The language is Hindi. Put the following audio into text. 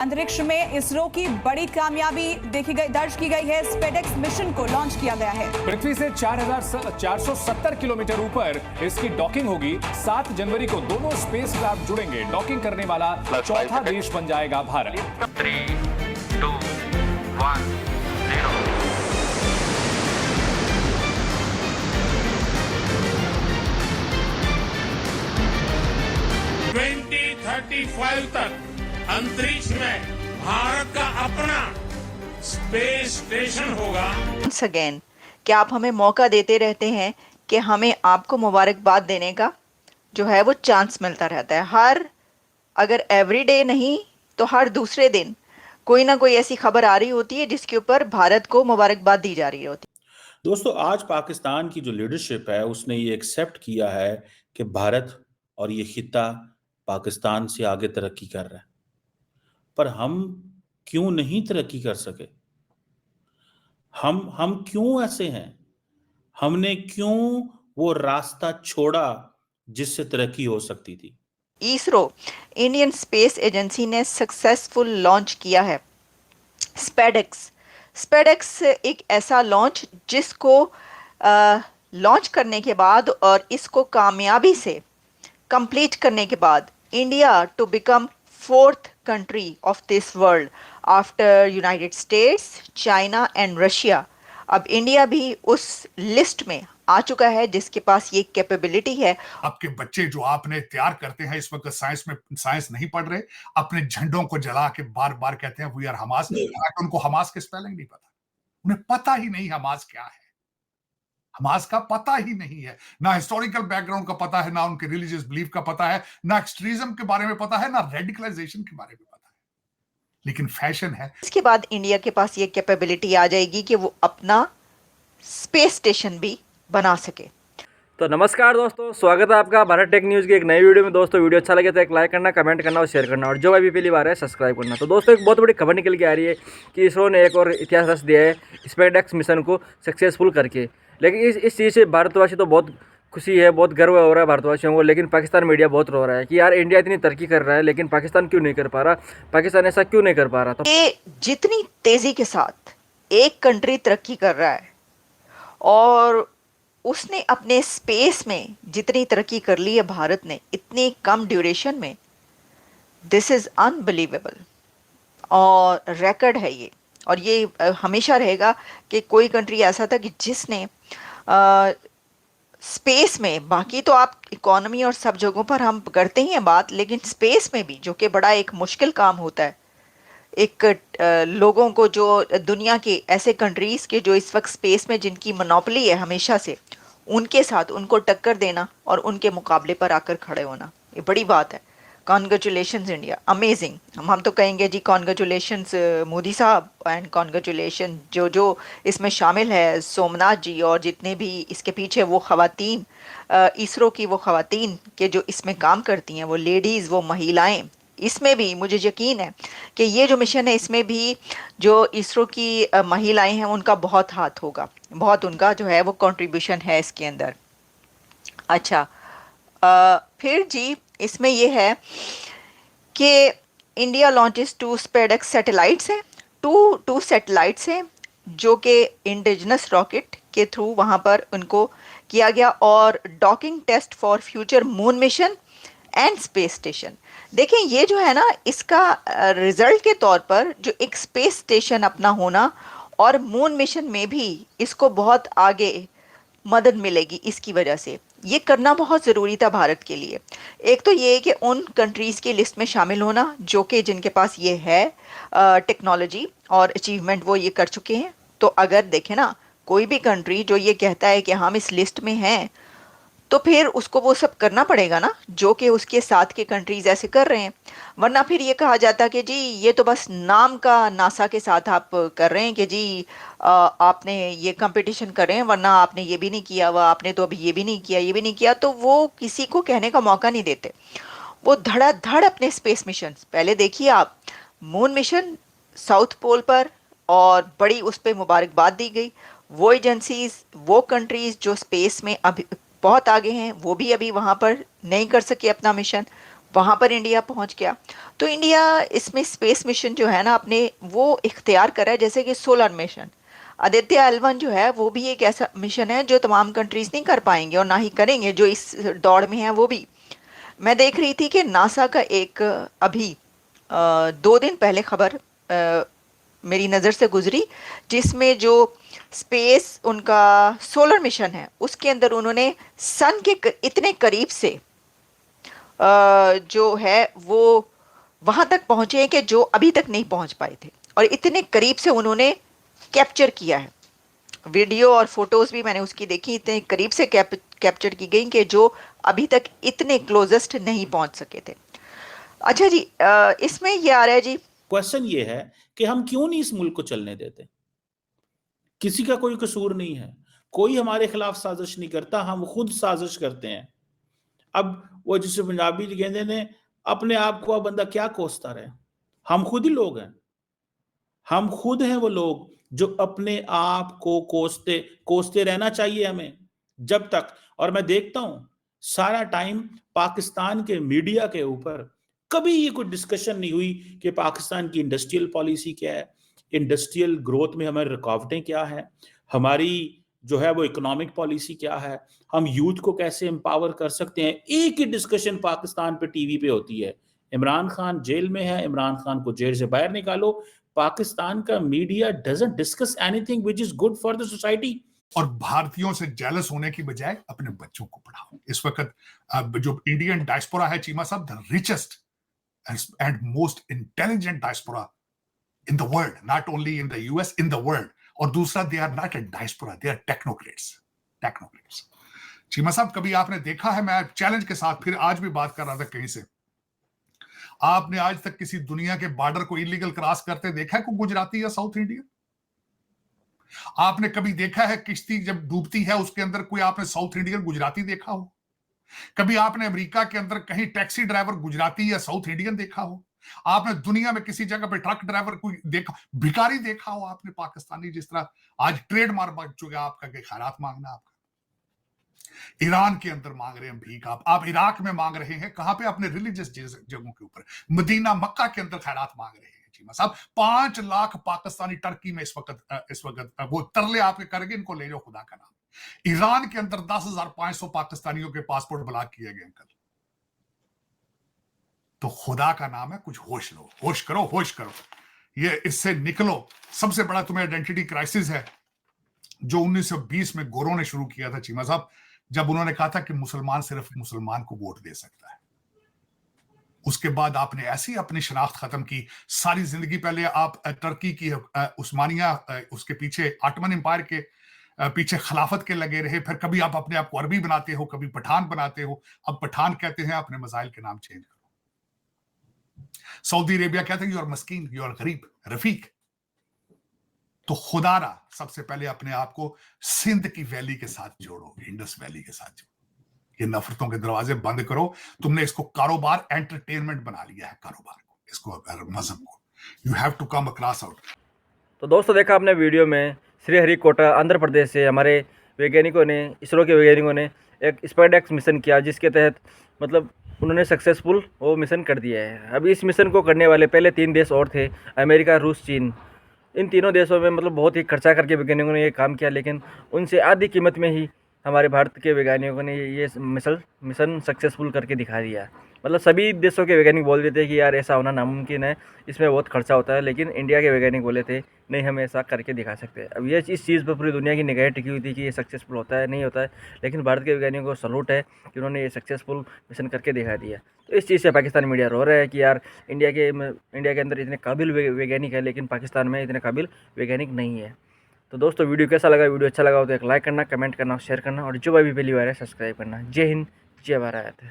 अंतरिक्ष में इसरो की बड़ी कामयाबी दर्ज की गई है। स्पेडेक्स मिशन को लॉन्च किया गया है। पृथ्वी से 4,470 किलोमीटर ऊपर इसकी डॉकिंग होगी। 7 जनवरी को दोनों स्पेस क्राफ्ट जुड़ेंगे। डॉकिंग करने वाला चौथा देश बन जाएगा भारत। 3, 2, 1, 0। 2035 तक अंतरिक्ष में भारत का अपना स्पेस स्टेशन होगा। Once again, क्या आप हमें मौका देते रहते हैं कि हमें आपको मुबारकबाद देने का जो है वो चांस मिलता रहता है। अगर एवरीडे नहीं तो हर दूसरे दिन कोई ना कोई ऐसी खबर आ रही होती है जिसके ऊपर भारत को मुबारकबाद दी जा रही होती है। दोस्तों, आज पाकिस्तान की जो लीडरशिप है उसने ये एक्सेप्ट किया है कि भारत और ये खित्ता पाकिस्तान से आगे तरक्की कर रहा है, पर हम क्यों नहीं तरक्की कर सके? हम क्यों ऐसे हैं? हमने क्यों वो रास्ता छोड़ा जिससे तरक्की हो सकती थी? इसरो इंडियन स्पेस एजेंसी ने सक्सेसफुल लॉन्च किया है स्पेडेक्स एक ऐसा लॉन्च जिसको लॉन्च करने के बाद और इसको कामयाबी से कंप्लीट करने के बाद India to become 4th country of this world after United States, China and Russia। अब इंडिया भी उस लिस्ट में आ चुका है जिसके पास ये कैपेबिलिटी है। आपके बच्चे जो आपने तैयार करते हैं इस वक्त साइंस नहीं पढ़ रहे, अपने झंडों को जला के बार बार कहते हैं वी आर हमास। उनको हमास के स्पेलिंग नहीं पता, उन्हें पता ही नहीं हमास क्या है। हमास का पता ही नहीं है, ना हिस्टोरिकल बैकग्राउंड का पता है, ना उनके रिलीजियस बिलीफ का पता है, ना एक्सट्रीज्म के बारे में पता है, ना रेडिकलाइजेशन के बारे में पता है, लेकिन फैशन है। इसके बाद इंडिया के पास ये कैपेबिलिटी आ जाएगी कि वो अपना स्पेस स्टेशन भी बना सके। तो नमस्कार दोस्तों, स्वागत है आपका भारत टेक न्यूज़ की एक नई वीडियो में। दोस्तों, वीडियो अच्छा लगे तो एक लाइक करना, कमेंट करना और शेयर करना, और जो अभी पहली बार है सब्सक्राइब करना। तो दोस्तों, एक बहुत बड़ी खबर निकल के आ रही है कि इसरो ने एक और इतिहास रच दिया है स्पेसएक्स मिशन को सक्सेसफुल करके। लेकिन इस चीज़ से भारतवासी तो बहुत खुशी है, बहुत गर्व हो रहा है भारतवासियों को, लेकिन पाकिस्तान मीडिया बहुत रो रहा है कि यार इंडिया इतनी तरक्की कर रहा है लेकिन पाकिस्तान क्यों नहीं कर पा रहा, पाकिस्तान ऐसा क्यों नहीं कर पा रहा। तो ये जितनी तेजी के साथ एक कंट्री तरक्की कर रहा है और उसने अपने स्पेस में जितनी तरक्की कर ली है भारत ने इतनी कम ड्यूरेशन में, दिस इज़ अनबिलीवेबल और रिकॉर्ड है ये। और ये हमेशा रहेगा कि कोई कंट्री ऐसा था कि जिसने स्पेस में, बाकी तो आप इकोनॉमी और सब जगहों पर हम करते ही हैं बात, लेकिन स्पेस में भी जो कि बड़ा एक मुश्किल काम होता है, एक लोगों को जो दुनिया के ऐसे कंट्रीज़ के जो इस वक्त स्पेस में जिनकी मोनोपोली है हमेशा से, उनके साथ उनको टक्कर देना और उनके मुकाबले पर आकर खड़े होना, ये बड़ी बात है। Congratulations India, amazing. हम तो कहेंगे जी कॉन्ग्रेचुलेशंस मोदी साहब एंड कॉन्ग्रेचुलेशन जो इसमें शामिल है, सोमनाथ जी और जितने भी इसके पीछे वो ख़वातीन, इसरो की वो ख़वातीन के जो इसमें काम करती हैं, वो लेडीज़, वो महिलाएं। इसमें भी मुझे यकीन है कि ये जो मिशन है इसमें भी जो इसरो की महिलाएं हैं उनका बहुत हाथ होगा, बहुत उनका जो है वो कंट्रीब्यूशन है इसके अंदर। अच्छा, फिर जी इसमें ये है कि इंडिया लॉन्चेस 2 स्पेडेक्स सैटेलाइट्स हैं, टू सैटेलाइट्स हैं जो कि इंडिजिनस रॉकेट के थ्रू वहाँ पर उनको किया गया, और docking test for future moon mission and space station. देखें, ये जो है ना, इसका रिजल्ट के तौर पर जो एक स्पेस स्टेशन अपना होना और मून मिशन में भी इसको बहुत आगे मदद मिलेगी। इसकी वजह से ये करना बहुत ज़रूरी था भारत के लिए। एक तो ये कि उन कंट्रीज़ की लिस्ट में शामिल होना जो कि जिनके पास ये है टेक्नोलॉजी और अचीवमेंट, वो ये कर चुके हैं। तो अगर देखें ना, कोई भी कंट्री जो ये कहता है कि हम इस लिस्ट में हैं, तो फिर उसको वो सब करना पड़ेगा ना जो कि उसके साथ के कंट्रीज़ ऐसे कर रहे हैं। वरना फिर ये कहा जाता कि जी ये तो बस नाम का नासा के साथ आप कर रहे हैं कि जी आपने ये कंपटीशन कर रहे हैं, वरना आपने ये भी नहीं किया हुआ, आपने तो अभी ये भी नहीं किया, ये भी नहीं किया। तो वो किसी को कहने का मौका नहीं देते। वो धड़ाधड़ अपने स्पेस मिशन, पहले देखिए आप, मून मिशन साउथ पोल पर, और बड़ी उस पर मुबारकबाद दी गई। वो एजेंसीज़, वो कंट्रीज़ जो स्पेस में अभी बहुत आगे हैं, वो भी अभी वहाँ पर नहीं कर सके अपना मिशन। वहां पर इंडिया पहुंच गया। तो इंडिया इसमें स्पेस मिशन जो है ना अपने वो इख्तियार करा है, जैसे कि सोलर मिशन। आदित्य L1 जो है वो भी एक ऐसा मिशन है जो तमाम कंट्रीज नहीं कर पाएंगे और ना ही करेंगे जो इस दौड़ में है वो भी। मैं देख रही थी कि नासा का एक अभी 2 दिन पहले खबर मेरी नज़र से गुजरी, जिसमें जो स्पेस उनका सोलर मिशन है उसके अंदर उन्होंने सन के इतने करीब से जो है वो वहां तक पहुंचे हैं कि जो अभी तक नहीं पहुंच पाए थे, और इतने करीब से उन्होंने कैप्चर किया है। वीडियो और फोटोज भी मैंने उसकी देखी, इतने करीब से कैप्चर की गई कि जो अभी तक इतने क्लोजेस्ट नहीं पहुंच सके थे। अच्छा जी, इसमें ये आ रहा है जी, क्वेश्चन ये है कि हम क्यों नहीं इस मुल्क को चलने देते। किसी का कोई कसूर नहीं है, कोई हमारे खिलाफ साजिश नहीं करता, हम खुद साजिश करते हैं। अब वो जिसे पंजाबी कहते ने अपने आप को अब बंदा क्या कोसता रहे, हम खुद ही लोग हैं, हम खुद हैं वो लोग जो अपने आप को कोसते रहना चाहिए हमें जब तक। और मैं देखता हूं सारा टाइम पाकिस्तान के मीडिया के ऊपर कभी ये कोई डिस्कशन नहीं हुई कि पाकिस्तान की इंडस्ट्रियल पॉलिसी क्या है, इंडस्ट्रियल ग्रोथ में हमारी रुकावटें क्या है, हमारी जो है वो इकोनॉमिक पॉलिसी क्या है, हम यूथ को कैसे एम्पावर कर सकते हैं। एक ही डिस्कशन पाकिस्तान पे टीवी पे होती है, इमरान खान जेल में है, इमरान खान को जेल से बाहर निकालो। पाकिस्तान का media doesn't discuss anything which is good for the society. और भारतीयों से जेलस होने की बजाय अपने बच्चों को पढ़ाओ। इस वक्त जो इंडियन डायस्पोरा है Cheema sahab, the richest and most intelligent diaspora in the world, not only in the US, in the world. और दूसरा, they are not a diaspora, they are technocrats. Cheema sahab, कभी आपने देखा है, मैं चैलेंज के साथ फिर आज भी बात कर रहा था कहीं से, आपने आज तक किसी दुनिया के बॉर्डर को इलीगल क्रॉस करते देखा है कोई गुजराती या साउथ इंडियन? आपने कभी देखा है किश्ती जब डूबती है उसके अंदर कोई आपने साउथ इंडियन गुजराती देखा हो? कभी आपने अमेरिका के अंदर कहीं टैक्सी ड्राइवर गुजराती या साउथ इंडियन देखा हो? आपने दुनिया में किसी जगह पे ट्रक ड्राइवर कोई देखा, भिखारी देखा हो आपने पाकिस्तानी? जिस तरह आज ट्रेडमार्क बन चुका आपका कि खैरात मांगना, आपका ईरान के अंदर मांग रहे हैं भीख, आप इराक में मांग रहे हैं, कहां पे? अपने रिलीजियस जगहों के ऊपर, मदीना मक्का के अंदर खैरात मांग रहे हैं। चीमा साहब, 5 लाख पाकिस्तानी टर्की में इस वक्त वो तरले आपके करके इनको ले जाओ खुदा का नाम। ईरान के अंदर 10,500 पाकिस्तानियों के पासपोर्ट ब्लॉक किए गए अंकल। तो खुदा का नाम है, कुछ होश लो, होश करो, ये इससे निकलो। सबसे बड़ा तुम्हें आइडेंटिटी क्राइसिस है जो 1920 में गोरों ने शुरू किया था चीमा साहब, जब उन्होंने कहा था कि मुसलमान सिर्फ मुसलमान को वोट दे सकता है। उसके बाद आपने ऐसी अपनी शनाख्त खत्म की। सारी जिंदगी पहले आप टर्की की उस्मानिया, उसके पीछे ऑटमन एम्पायर के पीछे खिलाफत के लगे रहे। फिर कभी आप अपने आप को अरबी बनाते हो, कभी पठान बनाते हो। अब पठान कहते हैं, अपने मसाइल के नाम चेंज करो। सऊदी अरेबिया कहते हैं यू आर मस्कीन, यू आर गरीब, रफीक। तो खुदारा सबसे पहले अपने आप को सिंध की वैली के साथ जोड़ो, इंडस वैली के साथ जोड़ो। ये नफरतों के दरवाजे बंद करो। तुमने इसको कारोबार, एंटरटेनमेंट बना लिया है, कारोबार को, इसको मजहब को। You have to come across out. तो दोस्तों, देखा आपने वीडियो में श्रीहरिकोटा आंध्र प्रदेश से हमारे वैज्ञानिकों ने, इसरो के वैज्ञानिकों ने एक स्पेडेक्स मिशन किया, जिसके तहत मतलब उन्होंने सक्सेसफुल वो मिशन कर दिया है। अब इस मिशन को करने वाले पहले 3 देश और थे, अमेरिका, रूस, चीन। इन तीनों देशों में मतलब बहुत ही खर्चा करके वैज्ञानिकों ने ये काम किया, लेकिन उनसे आधी कीमत में ही हमारे भारत के वैज्ञानिकों ने ये मिशन सक्सेसफुल करके दिखा दिया। मतलब सभी देशों के वैज्ञानिक बोल देते हैं कि यार ऐसा होना नामुमकिन है, इसमें बहुत खर्चा होता है, लेकिन इंडिया के वैज्ञानिक बोले थे नहीं, हम ऐसा करके दिखा सकते हैं। अब ये इस चीज़ पर पूरी दुनिया की निगाहें टिकी हुई थी कि ये सक्सेसफुल होता है नहीं होता है, लेकिन भारत के वैज्ञानिकों को सलूट है कि उन्होंने ये सक्सेसफुल मिशन करके दिखा दिया। तो इस चीज़ से पाकिस्तान मीडिया रो रहा है कि यार इंडिया के अंदर इतने काबिल वैज्ञानिक है, लेकिन पाकिस्तान में इतने काबिल वैज्ञानिक नहीं है। तो दोस्तों, वीडियो कैसा लगा? वीडियो अच्छा लगा हो तो एक लाइक करना, कमेंट करना, शेयर करना, और जो भाई भी पहली बार है सब्सक्राइब करना। जय हिंद, जय भारत।